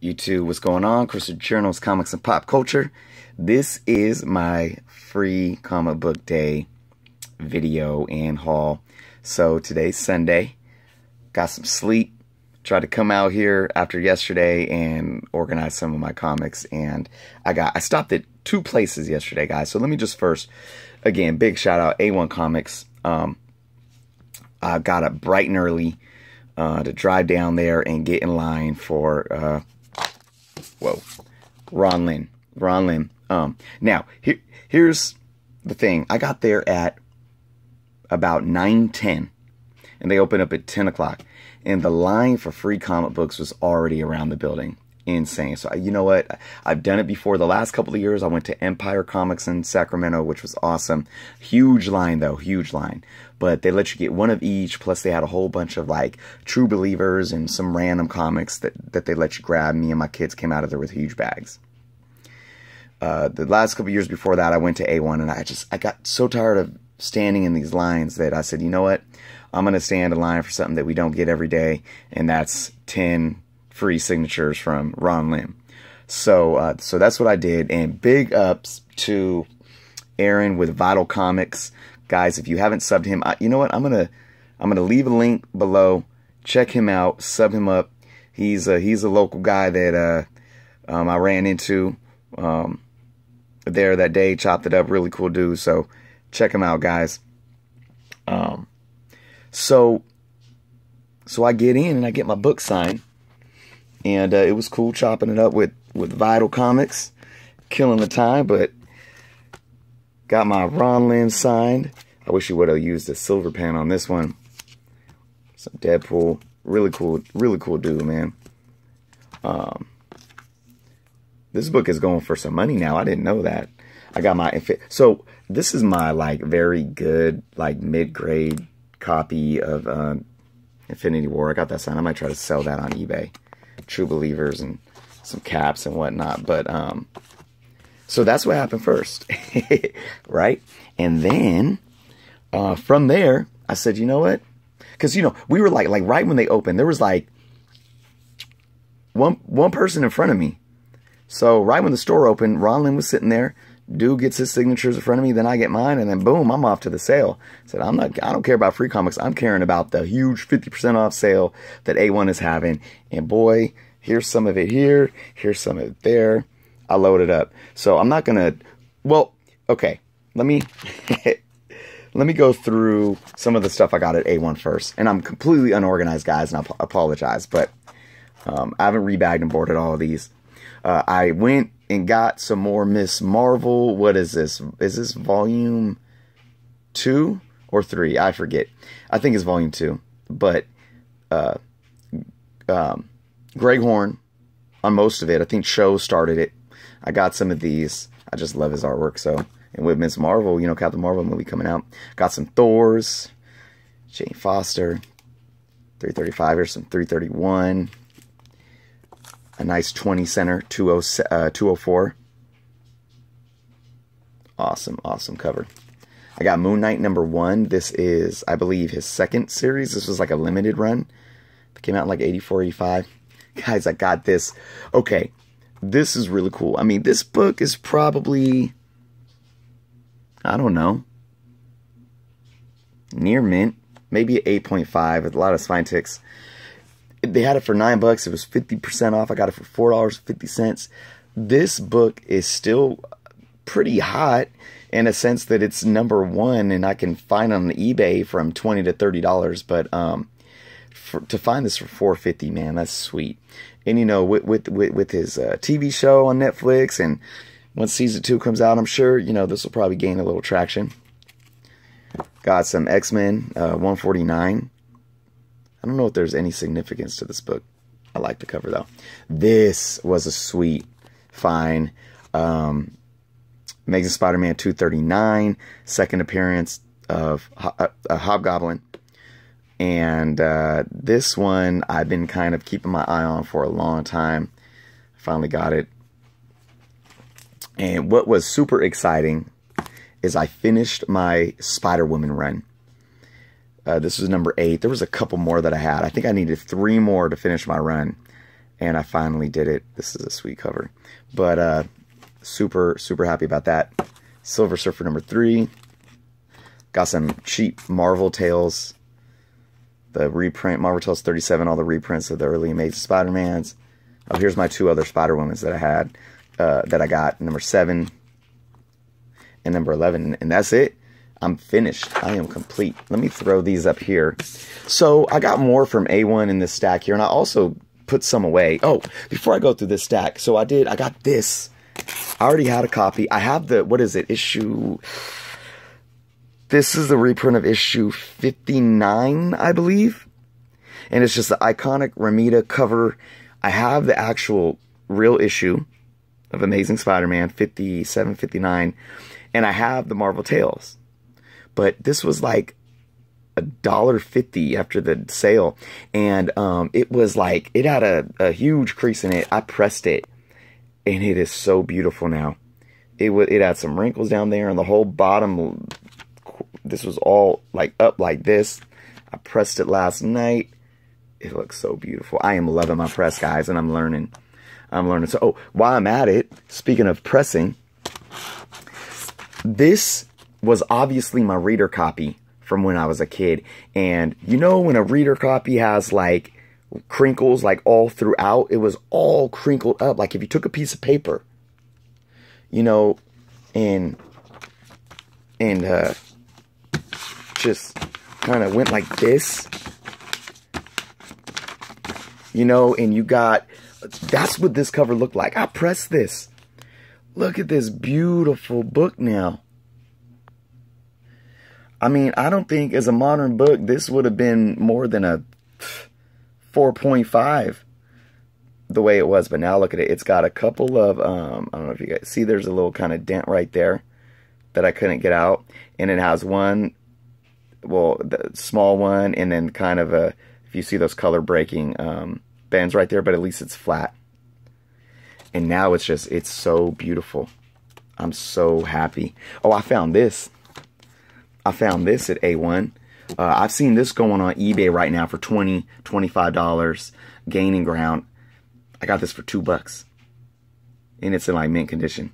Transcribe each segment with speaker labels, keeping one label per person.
Speaker 1: YouTube, what's going on? Crystal Journals, Comics, and Pop Culture. This is my free comic book day video and haul. So today's Sunday. Got some sleep. Tried to come out here after yesterday and organize some of my comics. And I stopped at two places yesterday, guys. So let me just first, again, big shout out A1 Comics. I got up bright and early to drive down there and get in line for Ron Lim. Now here's the thing. I got there at about 9:10, and they open up at 10 o'clock. And the line for free comic books was already around the building. Insane. So you know what? I've done it before. The last couple of years, I went to Empire Comics in Sacramento, which was awesome. Huge line, though. Huge line. But they let you get one of each. Plus, they had a whole bunch of, like, True Believers and some random comics that they let you grab. Me and my kids came out of there with huge bags. The last couple of years before that, I went to A1, and I got so tired of standing in these lines that I said, you know what? I'm going to stand in line for something that we don't get every day, and that's 10 free signatures from Ron Lim. So that's what I did, and big ups to Aaron with Vital Comics. Guys, if you haven't subbed him, you know what? I'm gonna leave a link below. Check him out, sub him up. He's a local guy that I ran into there that day, chopped it up, really cool dude. So check him out, guys. So I get in and I get my book signed, and it was cool chopping it up with Vital Comics, killing the time. But got my Ron Lim signed. I wish you would have used a silver pen on this one. Some Deadpool, really cool dude, man. This book is going for some money now. I didn't know that. I got my so this is my like very good like mid-grade copy of Infinity War. I got that signed. I might try to sell that on eBay. True Believers and some caps and whatnot. But so that's what happened first, right? And then from there, I said, you know what? Because, you know, we were like right when they opened, there was like one person in front of me. So right when the store opened, Ron Lim was sitting there. Dude gets his signatures in front of me, then I get mine, and then boom, I'm off to the sale. I said, I don't care about free comics. I'm caring about the huge 50% off sale that A1 is having. And boy, here's some of it here, here's some of it there. I loaded up. So I'm not gonna, well, okay, let me let me go through some of the stuff I got at A1 first. And I'm completely unorganized, guys, and I apologize, but I haven't rebagged and boarded all of these. I went and got some more Miss Marvel. What is this? Is this volume 2 or 3? I forget. I think it's volume 2. But Greg Horn on most of it. I think Show started it. I got some of these. I just love his artwork. So, and with Miss Marvel, you know, Captain Marvel movie coming out. Got some Thors. Jane Foster. 335. Here's some 331. A nice 20 center, 204. Awesome cover. I got Moon Knight #1. This is, I believe, his second series. This was like a limited run. It came out in like 84, 85. Guys, I got this. Okay, this is really cool. I mean, this book is probably, I don't know, near mint. Maybe 8.5 with a lot of spine ticks. They had it for $9. It was 50% off. I got it for $4.50. This book is still pretty hot in a sense that it's #1, and I can find it on eBay from $20 to $30. But to find this for $4.50, man, that's sweet. And you know, with his TV show on Netflix, and once season 2 comes out, I'm sure you know this will probably gain a little traction. Got some X-Men 149. I don't know if there's any significance to this book. I like the cover, though. This was a sweet find. Amazing Spider-Man 239. Second appearance of Hobgoblin. And this one I've been kind of keeping my eye on for a long time. Finally got it. And what was super exciting is I finished my Spider-Woman run. This was #8. There was a couple more that I had. I think I needed 3 more to finish my run. and I finally did it. This is a sweet cover, but super happy about that. Silver Surfer number 3. Got some cheap Marvel Tales. The reprint, Marvel Tales 37, all the reprints of the early Amazing Spider-Mans. Oh, here's my 2 other Spider-Womans that I had, that I got, number 7 and number 11. And that's it. I'm finished. I am complete. Let me throw these up here. So I got more from A1 in this stack here, and I also put some away. Oh, before I go through this stack, so I got this. I already had a copy. I have the, what is it, issue... This is the reprint of issue 59, I believe. And it's just the iconic Ramita cover. I have the actual real issue of Amazing Spider-Man 57, 59. And I have the Marvel Tales. But this was like $1.50 after the sale. And it was like, it had a huge crease in it. I pressed it. And it is so beautiful now. It had some wrinkles down there. And the whole bottom... This was all like up like this. I pressed it last night. It looks so beautiful. I am loving my press, guys, and I'm learning. So, oh, while I'm at it, speaking of pressing, this was obviously my reader copy from when I was a kid. And you know when a reader copy has like crinkles like all throughout? It was all crinkled up. Like if you took a piece of paper, you know, and just kind of went like this, you know, and you got, that's what this cover looked like. I pressed this. Look at this beautiful book now. I mean, I don't think as a modern book, this would have been more than a 4.5 the way it was. But now look at it. It's got a couple of, I don't know if you guys see, there's a little kind of dent right there that I couldn't get out. And it has one, well, the small one, and then kind of a, if you see those color breaking bands right there, but at least it's flat. And now it's just, it's so beautiful. I'm so happy. Oh, I found this. I found this at A1. I've seen this going on eBay right now for $20, $25, gaining ground. I got this for $2. And it's in like mint condition.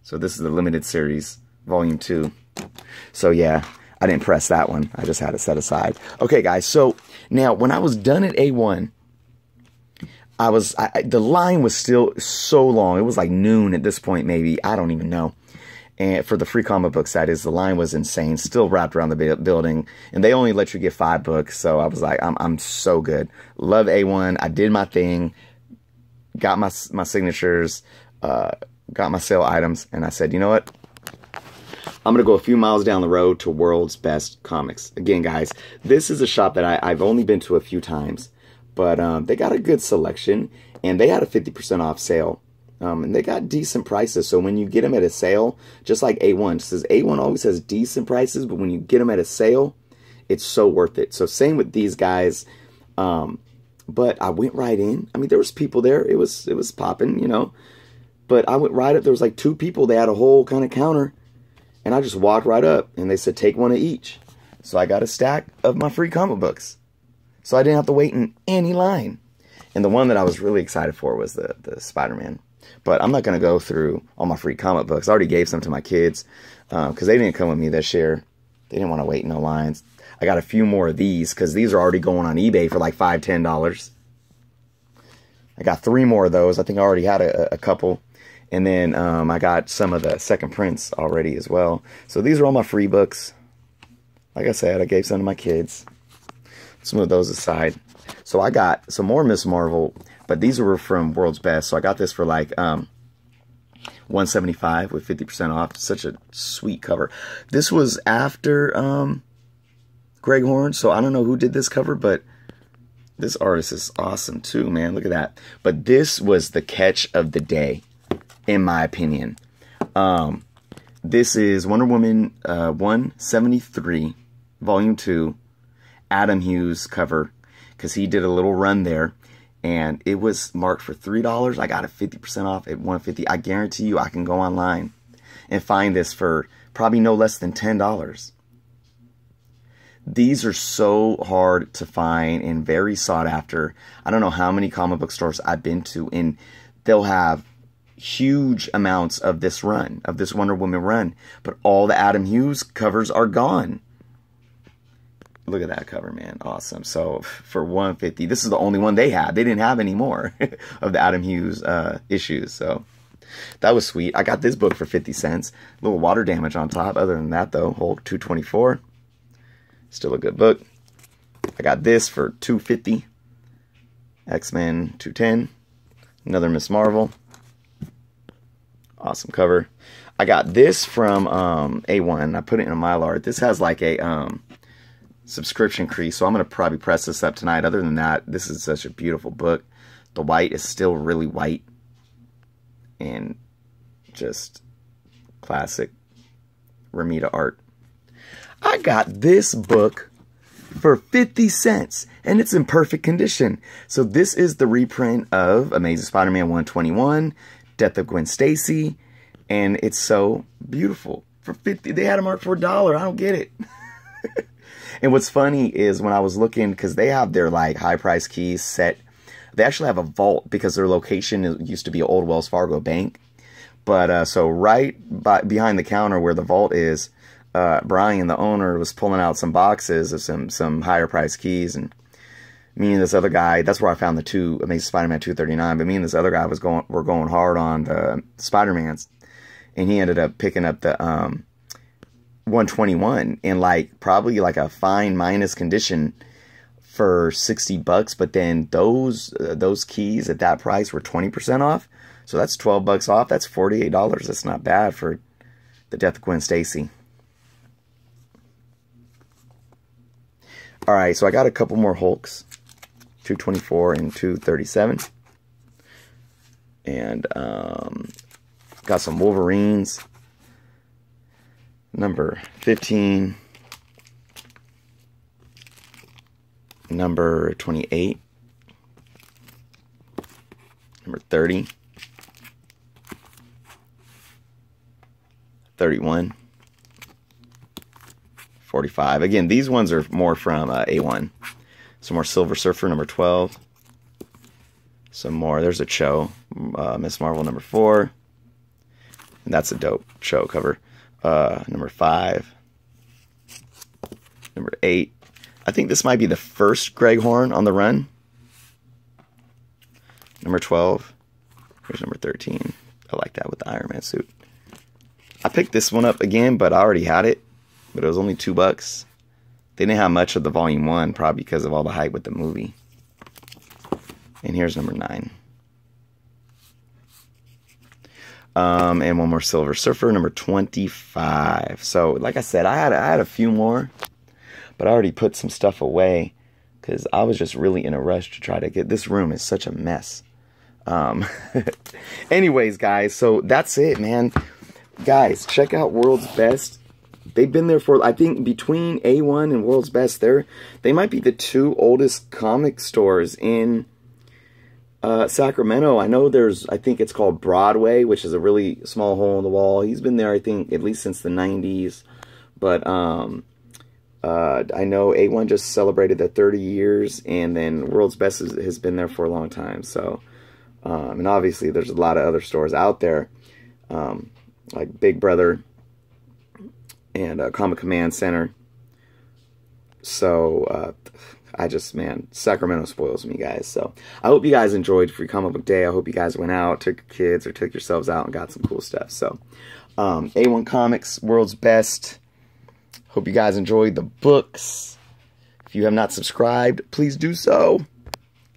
Speaker 1: So this is the limited series, volume 2. So yeah. I didn't press that one. I just had it set aside. Okay, guys. So now when I was done at A1, the line was still so long. It was like noon at this point, maybe. I don't even know. And for the free comic books, that is, the line was insane. Still wrapped around the building. And they only let you get 5 books. So I was like, I'm so good. Love A1. I did my thing. Got my signatures. Got my sale items. And I said, you know what? I'm going to go a few miles down the road to World's Best Comics. Again, guys, this is a shop that I've only been to a few times. But they got a good selection. And they had a 50% off sale. And they got decent prices. So when you get them at a sale, just like A1, says A1 always has decent prices. But when you get them at a sale, it's so worth it. So same with these guys. But I went right in. I mean, there was people there. It was popping, you know. But I went right up. There was like 2 people. They had a whole kind of counter. And I just walked right up, and they said, take one of each. So I got a stack of my free comic books. So I didn't have to wait in any line. And the one that I was really excited for was the Spider-Man. But I'm not going to go through all my free comic books. I already gave some to my kids because they didn't come with me this year. They didn't want to wait in no lines. I got a few more of these because these are already going on eBay for like $5, $10. I got 3 more of those. I think I already had a couple. And then I got some of the second prints already as well. So these are all my free books. Like I said, I gave some to my kids. Let's move those aside. So I got some more Miss Marvel, but these were from World's Best. So I got this for like $175 with 50% off. Such a sweet cover. This was after Greg Horn, so I don't know who did this cover, but this artist is awesome too, man. Look at that. But this was the catch of the day, in my opinion. This is Wonder Woman 173, Volume 2, Adam Hughes cover, because he did a little run there, and it was marked for $3. I got it 50% off at $150. I guarantee you I can go online and find this for probably no less than $10. These are so hard to find and very sought after. I don't know how many comic book stores I've been to, and they'll have huge amounts of this run, of this Wonder Woman run, but all the Adam Hughes covers are gone. Look at that cover, man. Awesome. So for $150, this is the only one they had. They didn't have any more of the Adam Hughes issues. So that was sweet. I got this book for 50 cents. A little water damage on top. Other than that, though, Hulk 224. Still a good book. I got this for $250. X-Men 210. Another Miss Marvel. Awesome cover. I got this from A1. I put it in a Mylar. This has like a subscription crease, so I'm going to probably press this up tonight. Other than that, this is such a beautiful book. The white is still really white and just classic Ramita art. I got this book for 50 cents and it's in perfect condition. So this is the reprint of Amazing Spider-Man 121, Death of Gwen Stacy, and it's so beautiful. For 50, they had them marked for $1. I don't get it. And what's funny is when I was looking, because they have their like high price keys set, they actually have a vault because their location used to be an old Wells Fargo bank. But so right behind the counter where the vault is, Brian, the owner, was pulling out some boxes of some higher price keys, and me and this other guy, that's where I found the two Amazing Spider-Man 239. But me and this other guy were going hard on the Spider-Mans, and he ended up picking up the 121 in like probably like a fine minus condition for $60, but then those keys at that price were 20% off, so that's $12 off. That's $48. That's not bad for the Death of Gwen Stacy. All right, so I got a couple more Hulks, 224 and 237, and got some Wolverines. Number 15, number 28, number 30, 31, 45. Again, these ones are more from A1. Some more Silver Surfer, number 12. Some more. There's a Cho, Miss Marvel, number 4. And that's a dope Cho cover. Number 5, number 8. I think this might be the first Greg Horn on the run. Number 12. Here's number 13. I like that with the Iron Man suit. I picked this one up again, but I already had it. But it was only $2. They didn't have much of the volume 1, probably because of all the hype with the movie. And here's number 9. And one more Silver Surfer, number 25. So, like I said, I had a few more, but I already put some stuff away because I was just really in a rush to try to get. This room is such a mess. Anyways, guys, so that's it, man. Guys, check out World's Best. They've been there for, I think, between A1 and World's Best, they might be the 2 oldest comic stores in Sacramento. I know I think it's called Broadway, which is a really small hole in the wall. He's been there, I think, at least since the 90s. But I know A1 just celebrated their 30 years, and then World's Best has been there for a long time. So, and obviously there's a lot of other stores out there, like Big Brother and Comic Command Center. So, man, Sacramento spoils me, guys. So I hope you guys enjoyed Free Comic Book Day. I hope you guys went out, took your kids, or took yourselves out and got some cool stuff. So A1 Comics, World's Best. Hope you guys enjoyed the books. If you have not subscribed, please do so.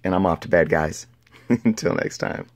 Speaker 1: And I'm off to bed, guys. Until next time.